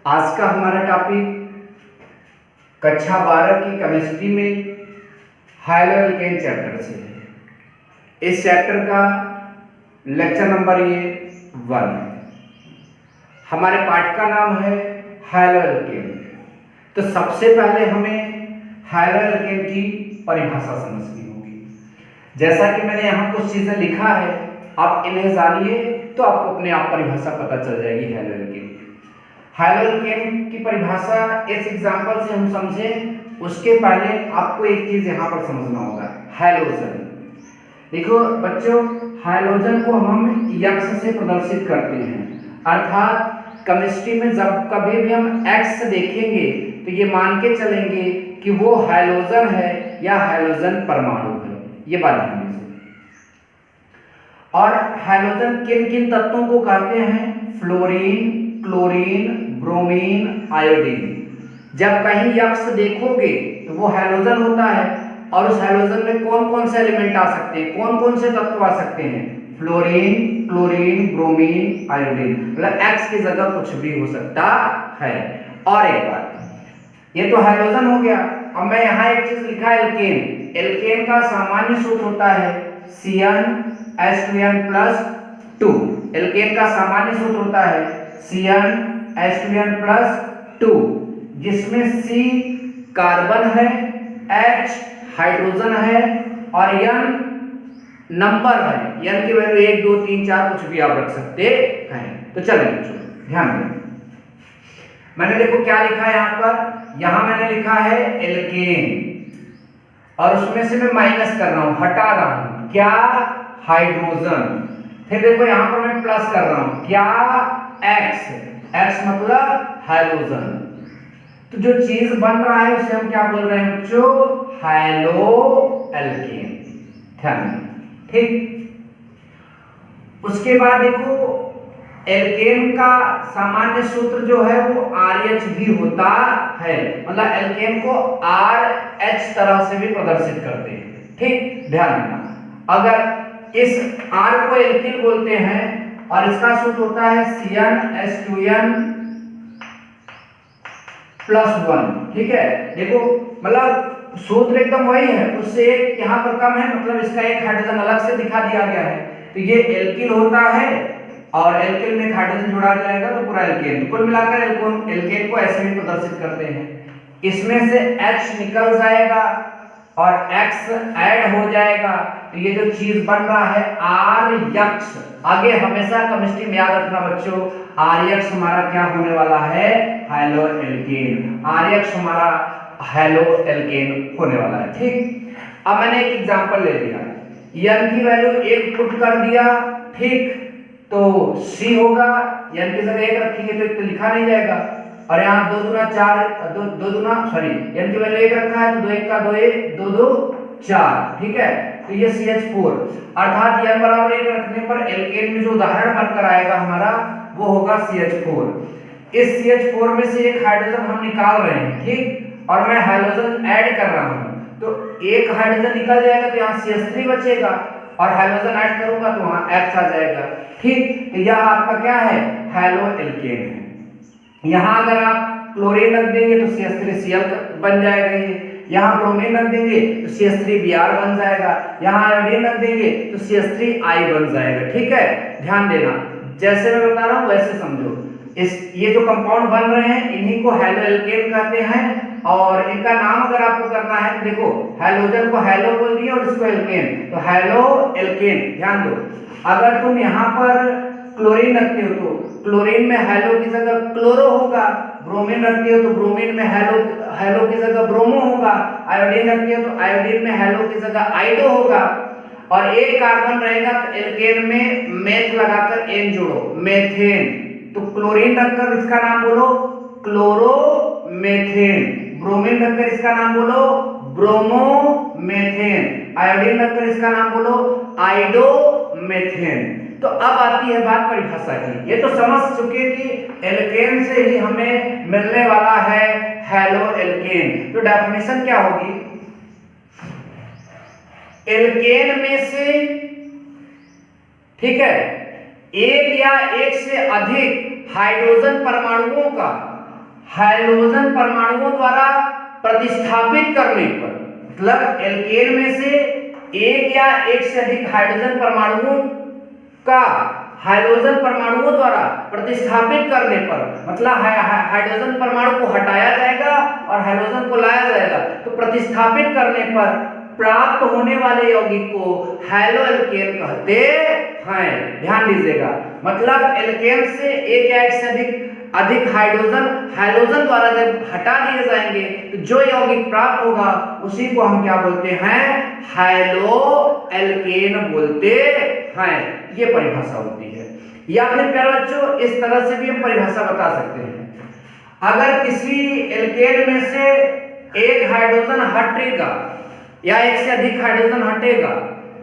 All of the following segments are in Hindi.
आज का हमारा टॉपिक कक्षा 12 की केमिस्ट्री में हाइलोएल्केन चैप्टर से है। इस चैप्टर का लेक्चर नंबर ये 1 है। हमारे पाठ का नाम है हाइलोएल्केन। तो सबसे पहले हमें हाइलोएल्केन की परिभाषा समझनी होगी। जैसा कि मैंने यहाँ कुछ चीजें लिखा है, आप इन्हें जानिए तो आपको अपने आप परिभाषा पता चल जाएगी हाइलोएल्केन की। हाइलोएल्केन की परिभाषा इस एग्जांपल से हम समझें, उसके पहले आपको एक चीज यहाँ पर समझना होगा। हाइलोजन, देखो बच्चों, हाइलोजन को हम यक्स से प्रदर्शित करते हैं, अर्थात केमिस्ट्री में जब कभी भी हम एक्स देखेंगे तो ये मान के चलेंगे कि वो हाइलोजन है या हाइलोजन परमाणु है। ये बात ध्यान दीजिए। और हाइलोजन किन किन तत्वों को कहते हैं? Fluorine, chlorine, bromine, iodine. जब कहीं यक्स देखोगे तो वो हाइलोजन होता है, और उस हाइलोजन में कौन कौन से एलिमेंट आ सकते हैं, कौन कौन से तत्व आ सकते हैं? Fluorine, chlorine, bromine, iodine. मतलब एक्स की जगह कुछ भी हो सकता है। और एक बात, ये तो हाइड्रोजन हो गया। अब मैं यहाँ एक चीज लिखा है, एल्केन। एल्केन का सामान्य सूत्र होता है CnH2n+2। एल्केन का सामान्य सूत्र होता है CnH2n+2, जिसमें C कार्बन है, H हाइड्रोजन है और N नंबर है। N की वैल्यू 1 2 3 4 कुछ भी आप रख सकते हैं। तो चलिए बच्चों ध्यान दें, मैंने देखो क्या लिखा है यहाँ पर। यहाँ मैंने लिखा है एल्केन, और उसमें से मैं माइनस कर रहा हूं, हटा रहा हूं। क्या? हाइड्रोजन। फिर देखो यहाँ पर मैं प्लस कर रहा हूं। क्या? एक्स। एक्स मतलब हाइड्रोजन। तो जो चीज बन रहा है उसे हम क्या बोल रहे हैं बच्चों? हाइलोएल्केन। ध्यान, ठीक। उसके बाद देखो, एल्केन का सामान्य सूत्र जो है वो RH भी होता है। मतलब एल्केन को RH तरह से भी प्रदर्शित करते हैं। ठीक, ध्यान रखना। अगर इस R को एल्किल बोलते हैं और इसका सूत्र होता है CnH2n+1। ठीक है, देखो मतलब सूत्र एकदम वही है, उससे एक यहाँ पर कम है, मतलब इसका एक हाइड्रोजन अलग से दिखा दिया गया है। तो ये एल्किल होता है और एल्केन में हाइड्रोजन जुड़ा जाएगा तो पूरा एल्केन। तो कुल मिलाकर एल्केन को ऐसे भी प्रदर्शित करते हैं। इसमें से H निकल जाएगा और X ऐड हो जाएगा, तो ये जो चीज बन रहा है RX। आगे हमेशा केमिस्ट्री में याद रखना बच्चों, RX हमारा क्या होने वाला है? हाइलोएल्केन। RX हमारा हाइलोएल्केन होने वाला है। ठीक, अब मैंने एक एग्जांपल ले लिया, N की वैल्यू 1 पुट कर दिया। ठीक, तो C होगा, N की जगह 1 रखेंगे तो 1 तो लिखा नहीं जाएगा, और यहाँ 2 दूना 4, दो दूना सॉरी N की वैल्यू 1 रखा है तो 2 1 का 2 1 2 2 4। ठीक है, तो ये CH4, अर्थात N बराबर 1 रखने पर एल्केन में जो उदाहरण बनकर आएगा हमारा वो होगा CH4। इस CH4 में से एक हाइड्रोजन हम निकाल रहे हैं, ठीक, और मैं हाइड्रोजन ऐड कर रहा हूं, तो एक हाइड्रोजन निकल जाएगा तो यहाँ CH3 बचेगा, और हाइड्रोजन ऐड करूंगा तो वहां X आ जाएगा। ठीक, तो यह आपका क्या है? हाइलोएल्केन है। यहाँ अगर आप क्लोरीन रख देंगे तो CH3Cl बन जाएगा ये। यहाँ ब्रोमीन रख देंगे तो CH3Br बन जाएगा। यहाँ आयोडीन रख देंगे तो CH3I बन जाएगा। ठीक है, ध्यान देना, जैसे मैं बता रहा हूँ वैसे समझो। ये जो कंपाउंड बन रहे हैं इन्हीं को हाइलोएल्केन कहते हैं, और इनका नाम अगर आपको करना है तो देखो, हाइड्रोजन को हाइलो बोल दिया और इसको एल्केन, तो हाइलोएल्केन। ध्यान दो, अगर तुम यहाँ पर क्लोरीन रखते हो तो क्लोरीन में हाइलो की जगह क्लोरो होगा, ब्रोमीन रखते हो तो ब्रोमीन में हाइलो की जगह ब्रोमो होगा, आयोडीन रखते हो तो आयोडीन में हाइलो की जगह आइडो होगा, और एक कार्बन रहेगा तो एल्केन में मेथ लगाकर एन जोड़ो, मेथेन। तो क्लोरीन रखकर इसका नाम बोलो क्लोरोमेथेन, ब्रोमीन रखकर इसका नाम बोलो ब्रोमोमेथेन, आयोडीन रखकर इसका नाम बोलो आइडोमेथेन। तो अब आती है बात परिभाषा की। ये तो समझ चुके कि एल्केन से ही हमें मिलने वाला है हाइलोएल्केन। तो डेफिनेशन क्या होगी? एल्केन में से, ठीक है, एक या एक से अधिक हाइड्रोजन परमाणुओं का हाइड्रोजन परमाणुओं द्वारा प्रतिस्थापित करने पर, मतलब एल्केन में से एक या एक से अधिक हाइड्रोजन परमाणुओं का हाइड्रोजन परमाणुओं द्वारा प्रतिस्थापित करने पर, मतलब हाइड्रोजन परमाणु को हटाया जाएगा और हाइड्रोजन को लाया जाएगा, तो प्रतिस्थापित करने पर प्राप्त होने वाले यौगिक को हैलो एल्केन कहते हैं। ध्यान दीजिएगा, मतलब एल्केन से एक या एक से अधिक हाइड्रोजन द्वारा जब हटा दिए जाएंगे तो जो यौगिक प्राप्त होगा उसी को हम क्या बोलते हैं, हैलो एल्केन बोलते हैं। ये परिभाषा होती है। या फिर प्यारे बच्चों इस तरह से भी हम परिभाषा बता सकते हैं, अगर किसी एल्केन में से एक हाइड्रोजन हटेगा या एक से अधिक हाइड्रोजन हटेगा,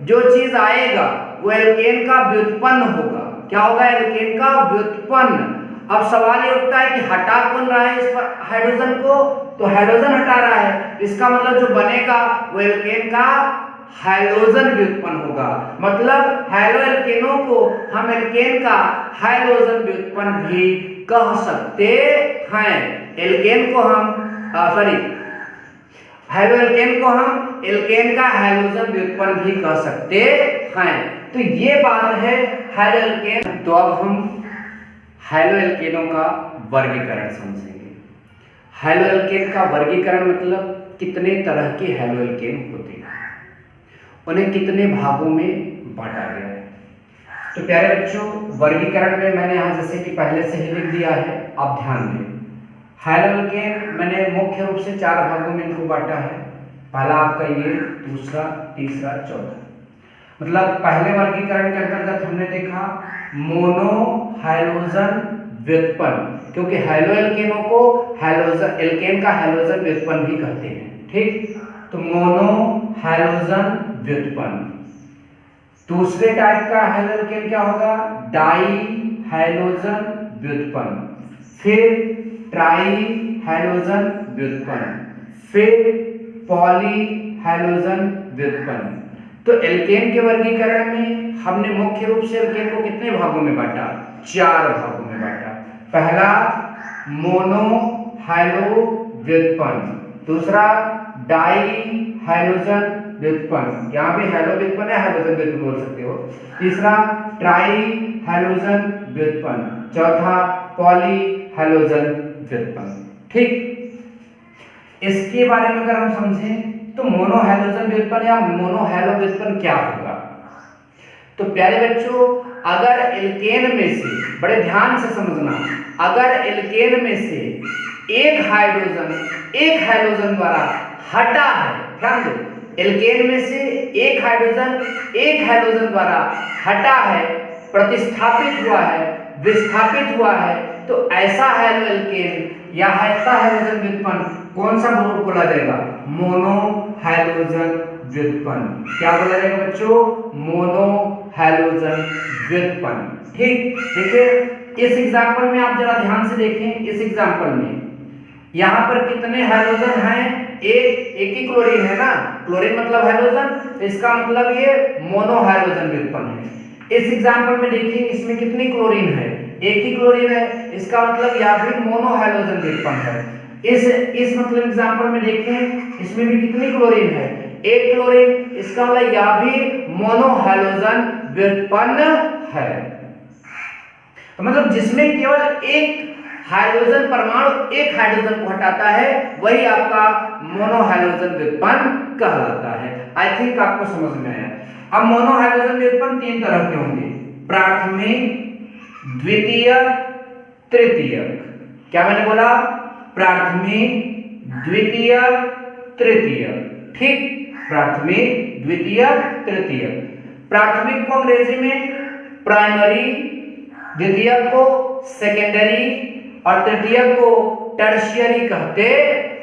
जो चीज आएगा वो एल्केन का व्युत्पन्न होगा। क्या होगा, एल्केन का व्युत्पन्न। अब सवाल ये उठता है कि हटा कौन रहा है इस पर हाइड्रोजन को, तो हाइड्रोजन हटा रहा है, इसका मतलब जो बनेगा वो एल्केन का हाइड्रोजन व्युत्पन्न होगा। मतलब हैलो एल्केनों को हम एल्केन का हाइड्रोजन व्युत्पन्न भी कह सकते हैं। एल्केन को हम हैलो एल्केन को हम एल्केन का हाइड्रोजन व्युत्पन्न भी कह सकते हैं। तो ये बात है हैलो एल्केन। तो अब हम हैलो एल्केनों का वर्गीकरण समझेंगे। हैलो एल्केन का वर्गीकरण मतलब कितने तरह के हैलो एल्केन होते हैं, उन्हें कितने भागों में बांटा गया है। तो प्यारे बच्चों वर्गीकरण में मैंने यहाँ जैसे कि पहले से ही लिख दिया है, आप ध्यान दें। हैलो एल्केन मैंने मुख्य रूप से 4 भागों में इनको बांटा है। पहला आपका ये, दूसरा, तीसरा, चौथा। मतलब पहले वर्गीकरण के अंतर्गत हमने देखा मोनो हाइड्रोजन व्युत्पन्न, क्योंकि हैलो एल्केनों को हाइड्रोजन एल्केन का हाइड्रोजन व्युत्पन्न भी कहते हैं। ठीक, तो मोनो हाइड्रोजन व्युत्पन्न। दूसरे टाइप का हैलो एल्केन क्या होगा, डाई हाइड्रोजन व्युत्पन्न, फिर ट्राई हाइड्रोजन व्युत्पन्न, फिर पॉली हाइड्रोजन व्युत्पन्न। तो एल्केन के वर्गीकरण में हमने मुख्य रूप से एल्केन को कितने भागों में बांटा, 4 भागों में बांटा। पहला मोनो हाइड्रो व्युत्पन्न, दूसरा डाई हाइड्रोजन व्युत्पन्न, यहाँ भी हाइड्रो व्युत्पन्न है, हाइड्रोजन व्युत्पन्न बोल सकते हो। तीसरा ट्राई हाइड्रोजन व्युत्पन्न, चौथा पॉली हाइड्रोजन व्युत्पन्न। ठीक, इसके बारे में अगर हम समझें तो मोनो हाइड्रोजन व्युत्पन्न या मोनो हैलो व्युत्पन्न क्या होगा। तो प्यारे बच्चों अगर एल्केन में से, बड़े ध्यान से समझना, अगर एल्केन में से एक हाइड्रोजन द्वारा हटा है, ध्यान दो, एल्केन में से एक हाइड्रोजन द्वारा हटा है, प्रतिस्थापित हुआ है, विस्थापित हुआ है, तो ऐसा हैलो एल्केन या ऐसा हाइड्रोजन व्युत्पन्न कौन सा बोला जाएगा, मोनो हाइड्रोजन व्युत्पन्न। क्या बोला जाएगा बच्चों, मोनो हाइड्रोजन व्युत्पन्न। ठीक, देखिए इस एग्जांपल में आप जरा ध्यान से देखें। इस एग्जांपल में यहाँ पर कितने हाइड्रोजन हैं, एक ही क्लोरीन है ना, क्लोरीन मतलब हाइड्रोजन, इसका मतलब ये मोनो हाइड्रोजन व्युत्पन्न है। इस एग्जांपल में देखिए इसमें कितनी क्लोरीन है, एक ही क्लोरीन है, इसका मतलब यह भी मोनो हाइड्रोजन व्युत्पन्न है। इस मतलब एग्जांपल में देखें इसमें भी कितनी क्लोरीन है, एक क्लोरीन, इसका मतलब यह भी मोनो हाइड्रोजन व्युत्पन्न है। तो मतलब जिसमें केवल एक हाइड्रोजन परमाणु एक हाइड्रोजन को हटाता है वही आपका मोनो हाइड्रोजन व्युत्पन्न कहलाता है। आई थिंक आपको समझ में आया। अब मोनो हाइड्रोजन व्युत्पन्न 3 तरह के होंगे, प्राथमिक, द्वितीयक, तृतीयक। क्या मैंने बोला, प्राथमिक, द्वितीयक, तृतीयक। ठीक, प्राथमिक, द्वितीयक, तृतीयक। प्राथमिक को अंग्रेजी में प्राइमरी, द्वितीयक को सेकेंडरी और तृतीयक को टर्शियरी कहते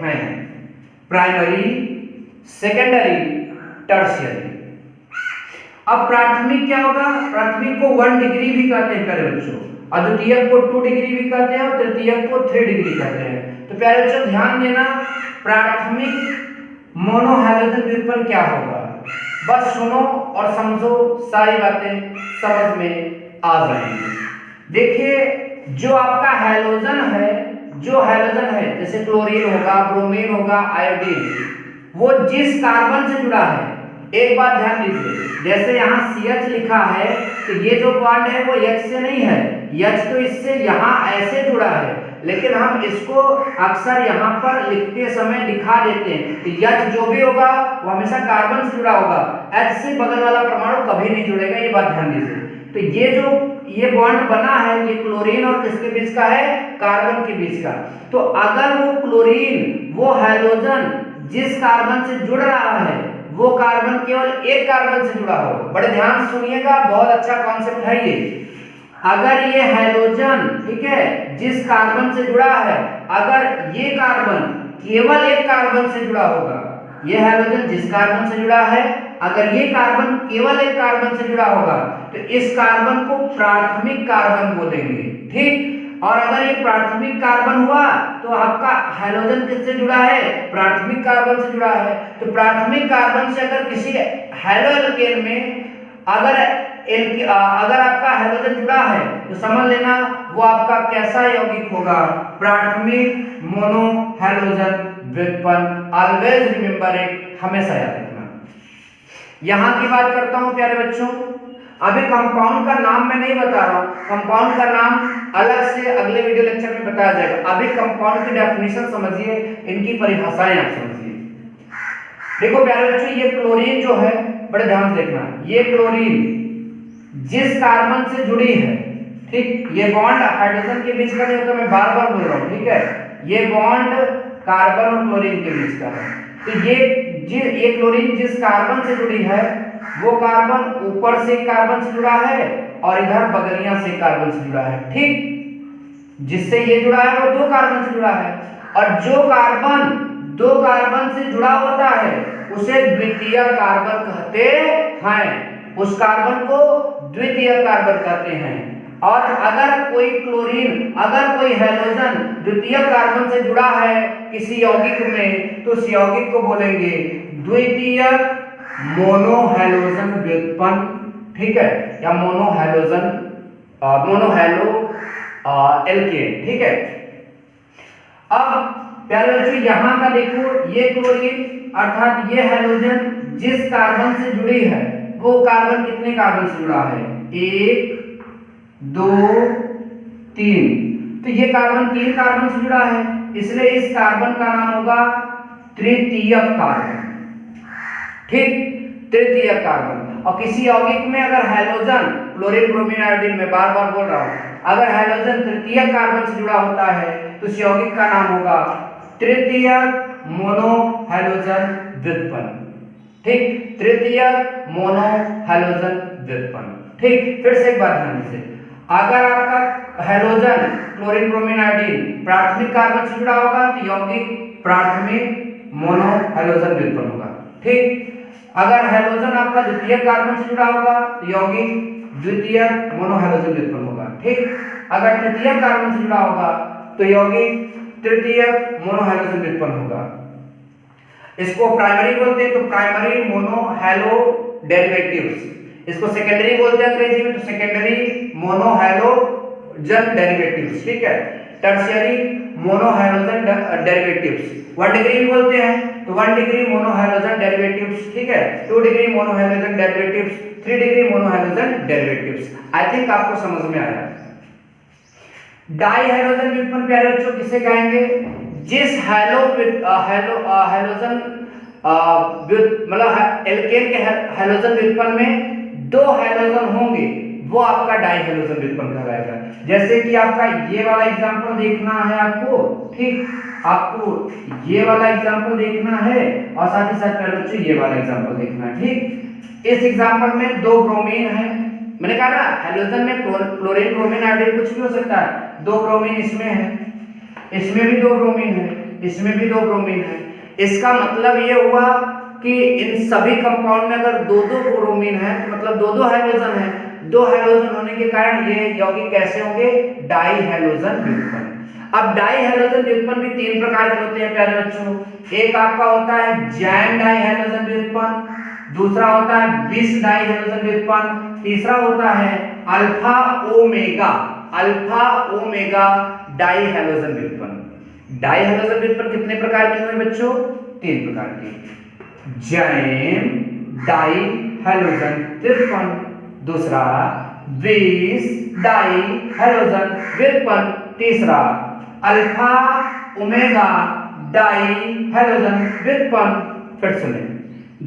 हैं। Primary, secondary, tertiary. अब प्राथमिक क्या होगा, प्राथमिक को 1 डिग्री भी कहते हैं प्यारे बच्चों, और द्वितीयक को 2 डिग्री भी कहते हैं और तृतीयक को 3 डिग्री कहते हैं। तो प्यारे बच्चों ध्यान देना, प्राथमिक मोनो हाइड्रोजन व्युत्पन्न क्या होगा, बस सुनो और समझो, सारी बातें समझ में आ जाएंगी। देखिए जो आपका हाइड्रोजन है जो हैलोजन है जैसे क्लोरीन होगा, ब्रोमीन होगा, आयोडीन, वो जिस कार्बन से जुड़ा है, एक बात ध्यान दीजिए, जैसे यहाँ CH लिखा है तो ये जो बॉन्ड है वो H से नहीं है, H तो इससे यहाँ ऐसे जुड़ा है, लेकिन हम इसको अक्सर यहाँ पर लिखते समय दिखा देते हैं कि H जो भी होगा वो हमेशा कार्बन से जुड़ा होगा, H से बगल वाला परमाणु कभी नहीं जुड़ेगा, ये बात ध्यान दीजिए। तो ये जो ये बॉन्ड बना है ये क्लोरीन और किसके बीच का है, कार्बन के बीच का। तो अगर वो क्लोरीन, वो हैलोजन जिस कार्बन से जुड़ रहा है वो कार्बन केवल एक कार्बन से जुड़ा हो, बड़े ध्यान सुनिएगा, बहुत अच्छा कॉन्सेप्ट है ये। अगर ये हैलोजन, ठीक है, जिस कार्बन से जुड़ा है, अगर ये कार्बन केवल एक कार्बन से जुड़ा होगा, ये हैलोजन जिस कार्बन से जुड़ा है, अगर ये कार्बन केवल एक कार्बन से जुड़ा होगा तो इस कार्बन को प्राथमिक कार्बन बोलेंगे, ठीक। और अगर ये प्राथमिक कार्बन हुआ तो आपका हैलोजन किससे जुड़ा है, प्राथमिक कार्बन से जुड़ा है। तो प्राथमिक कार्बन से अगर किसी हैलो एल्केन में अगर आपका हैलोजन जुड़ा है तो समझ लेना वो आपका कैसा यौगिक होगा, प्राथमिक मोनो हैलोजन व्युत्पन्न। ऑलवेज रिमेंबर इट, हमेशा याद रखना। यहां की बात करता हूं प्यारे बच्चों, अभी कंपाउंड का नाम मैं नहीं बता रहा हूं, कंपाउंड का नाम अलग से अगले वीडियो लेक्चर में बताया जाएगा। अभी कंपाउंड की डेफिनेशन समझिए, इनकी परिभाषाएं आप समझिए। देखो प्यारे बच्चों, ये क्लोरीन जो है, बड़े ध्यान से देखना, ये क्लोरीन जिस कार्बन से जुड़ी है, ठीक, ये बॉन्ड हाइड्रोजन के बीच का नहीं होता, मैं बार बार बोल रहा हूं, ठीक है, ये बॉन्ड कार्बन और क्लोरीन के बीच का है। तो ये क्लोरीन जिस कार्बन से जुड़ी है वो कार्बन ऊपर से कार्बन से जुड़ा है और इधर बगलिया से कार्बन से जुड़ा है, ठीक। जिससे ये जुड़ा है वो दो कार्बन से जुड़ा है, और जो कार्बन दो कार्बन से जुड़ा होता है उसे द्वितीय कार्बन कहते हैं, उस कार्बन को द्वितीय कार्बन कहते हैं। और अगर कोई क्लोरीन, अगर कोई हैलोजन द्वितीय कार्बन से जुड़ा है किसी यौगिक में तो उस यौगिक को बोलेंगे द्वितीय मोनो हैलोजन व्युत्पन्न, ठीक है, या mono halogen mono halo alkane, ठीक है। अब प्यारे बच्चों यहां का देखो, ये क्लोरीन अर्थात ये हैलोजन जिस कार्बन से जुड़ी है वो कार्बन कितने कार्बन से जुड़ा है, 1 2 3, तो ये कार्बन 3 कार्बन से जुड़ा है, इसलिए इस कार्बन का नाम होगा तृतीयक कार्बन, ठीक, तृतीयक कार्बन। और किसी यौगिक में अगर हैलोजन, क्लोरीन ब्रोमीन आयोडीन, में बार बार बोल रहा हूं, अगर हैलोजन तृतीयक कार्बन से जुड़ा होता है तो उस यौगिक का नाम होगा तृतीयक मोनो हैलोजन व्युत्पन्न, ठीक, तृतीयक मोनो हैलोजन व्युत्पन्न, ठीक। फिर से एक बात ध्यान दीजिए, अगर आपका हैलोजन क्लोरीन ब्रोमीन आयोडीन प्राथमिक कार्बन से जुड़ा होगा तो यौगिक प्राथमिक मोनो हैलोजन व्युत्पन्न होगा, ठीक। अगर हैलोजन आपका द्वितीय कार्बन से जुड़ा होगा तो यौगिक द्वितीय मोनो हैलोजन व्युत्पन्न होगा, ठीक। अगर तृतीय कार्बन से जुड़ा होगा तो यौगिक तृतीय मोनो हैलोजन व्युत्पन्न होगा। इसको प्राइमरी बोलते हैं तो प्राइमरी मोनो हैलो डेरिवेटिव्स, इसको सेकेंडरी बोलते हैं अंग्रेजी में तो सेकेंडरी मोनो हैलोजन डेरिवेटिव्स, ठीक है। Tertiary mono halogen derivatives, 1 degree बोलते हैं तो 1 डिग्री मोनो हैलोजन डेरिवेटिव्स, ठीक है, 2 degree mono halogen derivatives, 3 degree mono halogen derivatives. I think आपको समझ में आया। डाई हैलोजन व्युत्पन्न प्यारे बच्चों किसे कहेंगे, जिस हैलोजन मतलब एल्केन के हैलोजन व्युत्पन्न में 2 हैलोजन होंगे वो आपका डाई हैलोजन व्युत्पन्न कहलाएगा। जैसे कि आपका ये वाला एग्जांपल देखना है आपको, ठीक, आपको ये वाला एग्जांपल देखना है और साथ ही साथ प्यारे बच्चों ये वाला एग्जांपल देखना है, ठीक। इस एग्जांपल में 2 ब्रोमीन है, मैंने कहा ना हैलोजन में क्लोरीन ब्रोमीन आयोडीन कुछ भी हो सकता है, 2 ब्रोमीन इसमें है, इसमें भी 2 ब्रोमीन है, इसमें भी 2 ब्रोमीन है। इसका मतलब ये हुआ कि इन सभी कंपाउंड में अगर 2-2 ब्रोमीन है तो मतलब 2-2 हैलोजन है, 2 हैलोजन होने के कारण ये यौगिक कैसे होंगे, डाई हैलोजन व्युत्पन्न। अब डाई हैलोजन व्युत्पन्न भी 3 प्रकार के होते हैं प्यारे बच्चों, एक आपका होता है जैन डाई हैलोजन व्युत्पन्न, दूसरा होता है बिस डाई हैलोजन व्युत्पन्न, तीसरा होता है अल्फा ओमेगा डाई हैलोजन व्युत्पन्न। डाई हैलोजन व्युत्पन्न कितने प्रकार के हुए बच्चों? 3 प्रकार के। जैम डाई हैलोजन व्युत्पन्न, दूसरा बीस डाई हैलोजन व्युत्पन्न, तीसरा अल्फा ओमेगा डाई हैलोजन व्युत्पन्न। फिर सुने,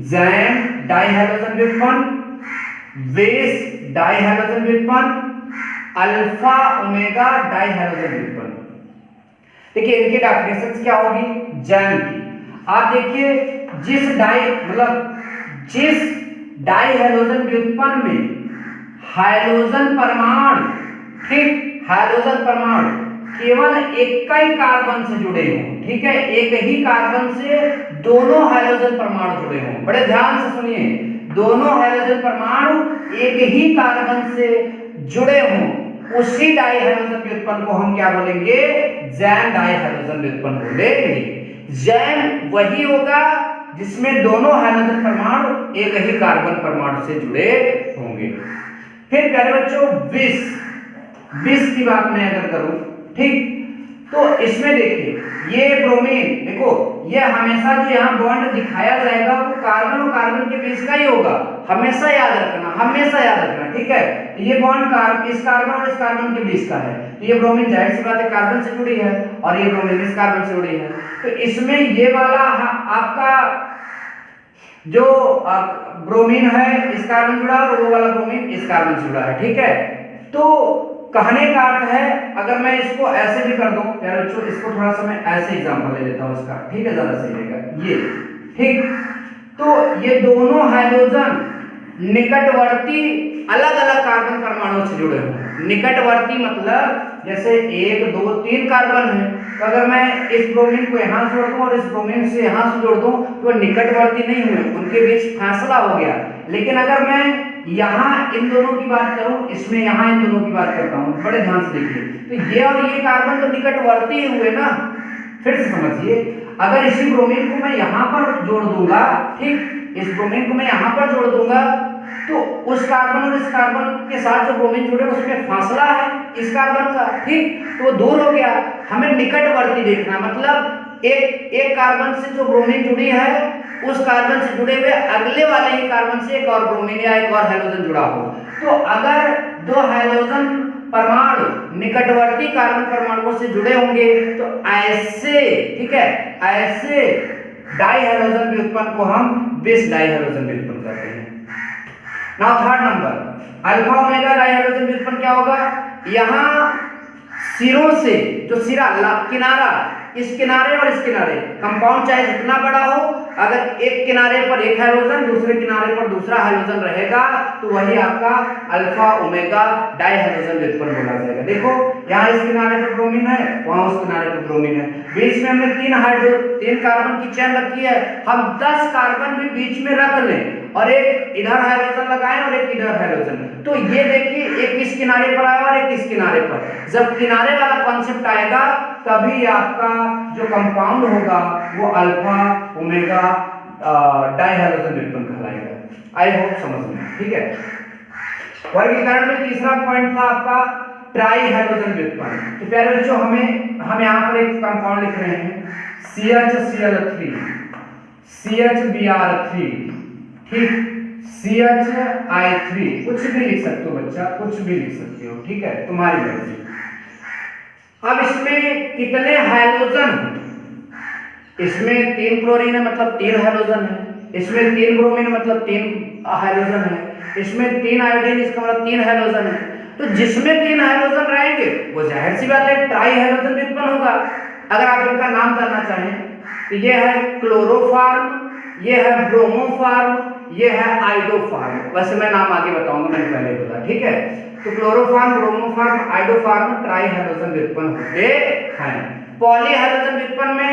जैम डाई हैलोजन व्युत्पन्न, बीस डाई हैलोजन व्युत्पन्न, अल्फा ओमेगा डाई हैलोजन व्युत्पन्न। देखिए इनकी डेफिनेशन क्या होगी जैम की। आप देखिए जिस डाई हैलोजन व्युत्पन्न में हाइड्रोजन परमाणु, ठीक, हाइड्रोजन परमाणु केवल एक ही कार्बन से जुड़े हों, ठीक है, एक ही कार्बन से दोनों हाइड्रोजन परमाणु जुड़े हों। बड़े ध्यान से सुनिए, दोनों हाइड्रोजन परमाणु एक ही कार्बन से जुड़े हों, उसी डाई हैलोजन व्युत्पन्न को हम क्या बोलेंगे? जैम डाई हैलोजन व्युत्पन्न बोलेंगे। जैम वही होगा जिसमें दोनों हाइड्रोजन परमाणु एक ही कार्बन परमाणु से जुड़े होंगे। फिर प्यारे बच्चों विष की बात मैं अगर करूं, ठीक, तो इसमें देखिए ये ब्रोमीन, देखो ये हमेशा जो यहाँ बॉन्ड दिखाया जाएगा वो कार्बन और कार्बन के बीच का ही होगा, हमेशा याद रखना, ठीक है। ये बॉन्ड इस कार्बन और इस कार्बन के बीच का है, तो ये ब्रोमीन जाहिर सी बात है कार्बन से जुड़ी है और ये ब्रोमीन इस कार्बन से जुड़ी है। तो इसमें ये वाला आपका जो ब्रोमीन है इस कार्बन जुड़ा और वो वाला ब्रोमीन इस कार्बन से जुड़ा है, ठीक है। तो कहने का अर्थ है, अगर मैं इसको ऐसे भी कर दूं प्यारे बच्चों, इसको थोड़ा सा मैं ऐसे एग्जांपल ले लेता हूं इसका, ठीक है, ज्यादा सही रहेगा ये, ठीक। तो ये दोनों हाइड्रोजन निकटवर्ती अलग अलग कार्बन परमाणुओं से जुड़े हों। निकटवर्ती मतलब जैसे 1 2 3 कार्बन है, तो अगर मैं इस ब्रोमीन को यहाँ जोड़ दूं और इस ब्रोमीन से यहाँ से जोड़ दूं तो निकटवर्ती नहीं हुए, उनके बीच फासला हो गया। लेकिन अगर मैं यहाँ इन दोनों की बात करूं, इसमें यहाँ इन दोनों की बात करता हूं, बड़े ध्यान से देखिए, तो ये और ये कार्बन तो निकटवर्ती हुए ना। फिर से समझिए, अगर इसी ब्रोमीन को मैं यहाँ पर जोड़ दूंगा, ठीक, इस ब्रोमीन को मैं यहाँ पर जोड़ दूंगा तो उस कार्बन और इस कार्बन के साथ जो ब्रोमीन जुड़े उसमें फासला है इस कार्बन का, ठीक, तो वो दूर हो गया। हमें निकटवर्ती देखना, मतलब एक कार्बन से जो ब्रोमीन जुड़ी है उस कार्बन से जुड़े हुए अगले वाले ही कार्बन से एक और ब्रोमीन या एक और हाइड्रोजन जुड़ा हो। तो अगर दो हाइड्रोजन परमाणु निकटवर्ती कार्बन परमाणुओं से जुड़े होंगे तो ऐसे, ठीक है, ऐसे डाई हैलोजन व्युत्पन्न को हम बिस डाई हैलोजन व्युत्पन्न कहते हैं। Now third number alpha omega die halogen व्युत्पन्न क्या होगा? यहाँ सिरों से जो सिरा किनारा, इस किनारे और इस किनारे कंपाउंड चाहे जितना बड़ा हो, अगर एक किनारे पर एक हाइड्रोजन दूसरे किनारे पर दूसरा हाइड्रोजन रहेगा तो वही आपका अल्फा ओमेगा डाई हैलोजन व्युत्पन्न बोला जाएगा। देखो यहाँ इस किनारे पर ब्रोमीन है, वहां उस किनारे पर ब्रोमीन है, बीच में हमने 3 कार्बन की चेन रखी है, हम 10 कार्बन भी बीच में रख लें और एक इधर हाइड्रोजन लगाएं और एक इधर हाइड्रोजन, तो ये देखिए एक इस किनारे पर आया और एक इस किनारे पर। जब किनारे वाला कॉन्सेप्ट आएगा तभी आपका जो कंपाउंड होगा वो अल्फा ओमेगा डाई हैलोजन व्युत्पन्न कहलाएगा। आई होप समझ में, ठीक है। वर्गीकरण में तीसरा पॉइंट था आपका ट्राई हैलोजन व्युत्पन्न। तो प्यारे बच्चों हम यहाँ पर एक कंपाउंड लिख रहे हैं CHCl3 CHBr3, ठीक, CHI3, कुछ भी लिख सकते हो बच्चा, कुछ भी लिख सकते हो, ठीक है, तुम्हारी मर्जी। अब इसमें कितने हाइड्रोजन? इसमें 3 क्लोरीन है मतलब 3 हाइड्रोजन है, इसमें 3 ब्रोमीन मतलब 3 हाइड्रोजन है, इसमें 3 आयोडीन इसका मतलब 3 हाइड्रोजन है। तो जिसमें 3 हाइड्रोजन रहेंगे वो जाहिर सी बात है ट्राई हैलोजन व्युत्पन्न होगा। अगर आप इनका नाम जानना चाहें तो ये है क्लोरोफॉर्म, ये है ब्रोमोफॉर्म, ये है आइडोफॉर्म। वैसे मैं नाम आगे बताऊंगा, मैंने पहले बोला, ठीक है। तो chloroform, bromoform, iodoform try halogen व्युत्पन्न होते हैं। पॉली हैलोजन व्युत्पन्न में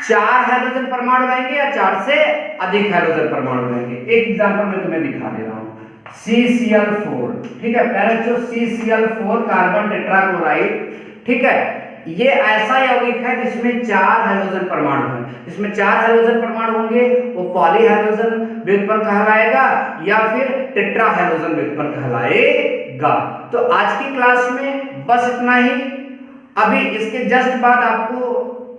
4 हाइड्रोजन परमाणु रहेंगे या 4 से अधिक हाइड्रोजन परमाणु रहेंगे। एक एग्जांपल मैं तुम्हें दिखा दे रहा हूं, CCl4, ठीक है, पहले CCl4 कार्बन टेट्राक्लोराइड, ठीक है, ये ऐसा यौगिक है जिसमें 4 हाइड्रोजन परमाणु हैं। इसमें 4 हाइड्रोजन परमाणु होंगे वो पॉली हाइड्रोजन व्युत्पन्न कहलाएगा या फिर टेट्रा हाइड्रोजन व्युत्पन्न कहलाएगा। तो आज की क्लास में बस इतना ही। अभी इसके जस्ट बाद आपको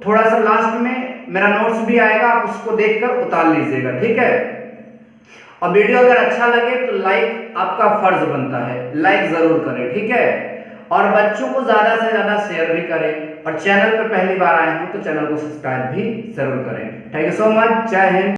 थोड़ा सा लास्ट में मेरा नोट्स भी आएगा, आप उसको देखकर उतार लीजिएगा, ठीक है। और वीडियो अगर अच्छा लगे तो लाइक आपका फर्ज बनता है, लाइक जरूर करें, ठीक है। और बच्चों को ज्यादा से ज्यादा शेयर भी करें, और चैनल पर पहली बार आए हो तो चैनल को सब्सक्राइब भी जरूर करें। थैंक यू सो मच, जय हिंद।